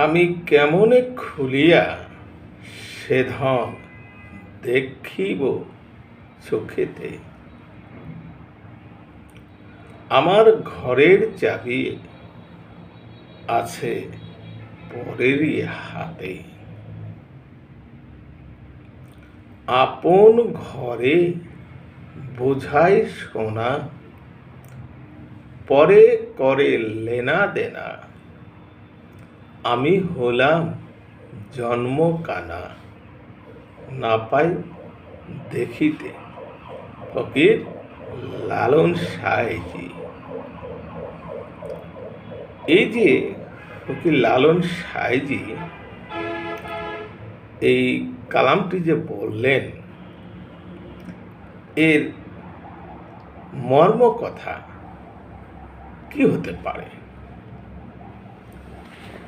আমি কেমনে খুলিয়া সে ধন দেখিব চোখেতে। আমার ঘরের চাবি আছে পরেরই হাতে। আপন ঘরে বোঝাই সোনা, পরে করে লেনা দেনা। আমি হলাম জন্ম কানা, না পাই দেখিতে। ফকির লালন সাঁইজি। এই যে ফকির লালন সাঁইজি এই কালামটি যে বললেন, এর মর্ম কথা কি হতে পারে?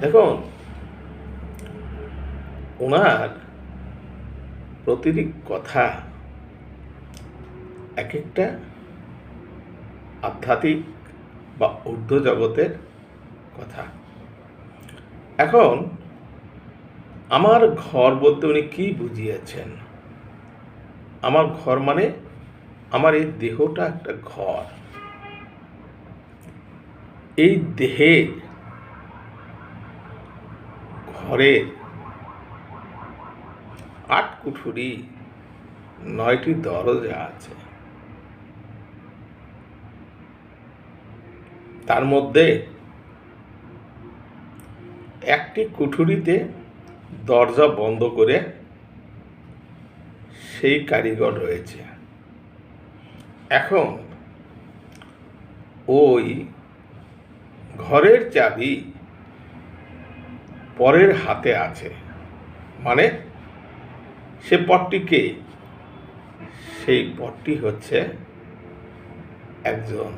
দেখুন, ওনার প্রতিটি কথা এক একটা আধ্যাত্মিক বা ঊর্ধ্ব জগতের কথা। এখন আমার ঘর বলতে উনি কি বুঝিয়েছেন? আমার ঘর মানে আমার এই দেহটা একটা ঘর। এই দেহের ঘরের ৮ কুঠুরি ৯টি দরজা আছে। তার মধ্যে একটি কুঠুরিতে দরজা বন্ধ করে সেই কারিগর রয়েছে। এখন ওই ঘরের চাবি পরের হাতে আছে, মানে সে পটটিকে, সেই পটটি হচ্ছে একজন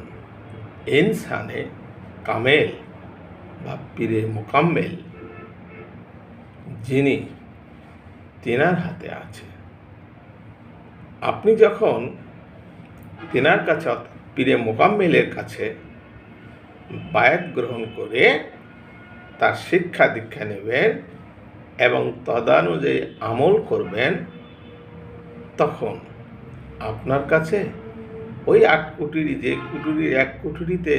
ইনসানে কামেল বা পীরে মোকাম্মেল, যিনি তেনার হাতে আছে। আপনি যখন তেনার কাছে, পীরে মোকাম্মেলের কাছে বায়াত গ্রহণ করে তার শিক্ষা দীক্ষা নেবেন এবং তদানুযায়ী আমল করবেন, তখন আপনার কাছে ওই ৮ কুঠুরি, যে কুঠুরির এক কুঠুরিতে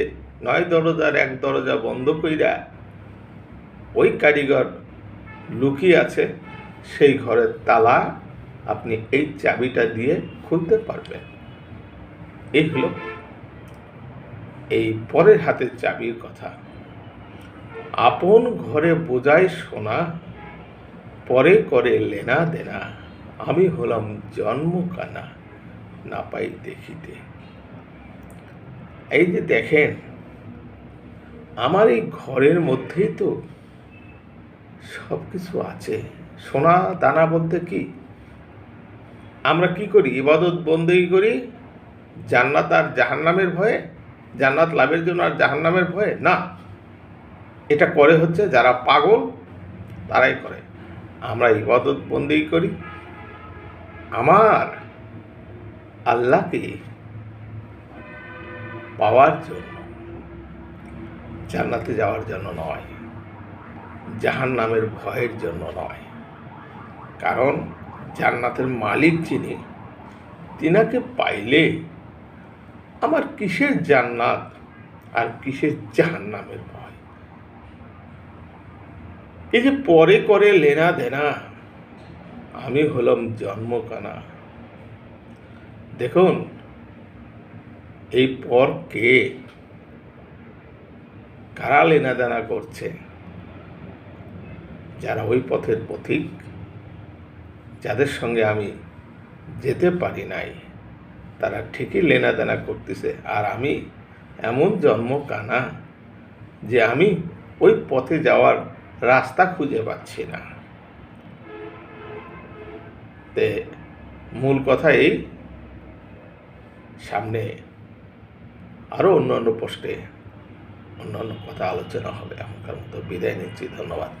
৯ দরজার এক দরজা বন্ধ কইরা ওই কারিগর লুকিয়ে আছে, সেই ঘরের তালা আপনি এই চাবিটা দিয়ে খুলতে পারবেন। এই হলো এই পরের হাতের চাবির কথা। আপন ঘরে বোঝাই সোনা, পরে করে লেনা দেনা। আমি হলাম জন্ম কানা, না পাই দেখিতে। এই যে দেখেন, আমার এই ঘরের মধ্যেই তো সব কিছু আছে। সোনা দানা বলতে কি? আমরা কি করি? ইবাদত বন্দেগী করি জান্নাত আর জাহান্নামের ভয়ে, জান্নাত লাভের জন্য আর জাহান্নামের ভয়ে না। এটা করে হচ্ছে যারা পাগল, তারাই করে। আমরা ইবাদত বন্দেগী করি আমার আল্লাহকে পাওয়ার জন্য, জান্নাতে যাওয়ার জন্য নয়, জাহান্নামের ভয়ের জন্য নয়। কারণ জান্নাতের মালিক যিনি, তিনাকে পাইলে আমার কিসের জান্নাত আর কিসের জাহান্নামের ভয়? এই যে পরে করে লেনা দেনা, আমি হলাম জন্ম কানা। দেখুন, এই পর কে, কারা লেনা দেনা করছে? যারা ওই পথের পথিক, যাদের সঙ্গে আমি যেতে পারি নাই, তারা ঠিকই লেনা দেনা করতেছে। আর আমি এমন জন্ম কানা যে আমি ওই পথে যাওয়ার রাস্তা খুঁজে পাচ্ছি না। তে মূল কথা এই, সামনে আরও অন্যান্য পোস্টে অন্যান্য কথা আলোচনা হবে। এখনকার মতো বিদায় নিচ্ছি। ধন্যবাদ।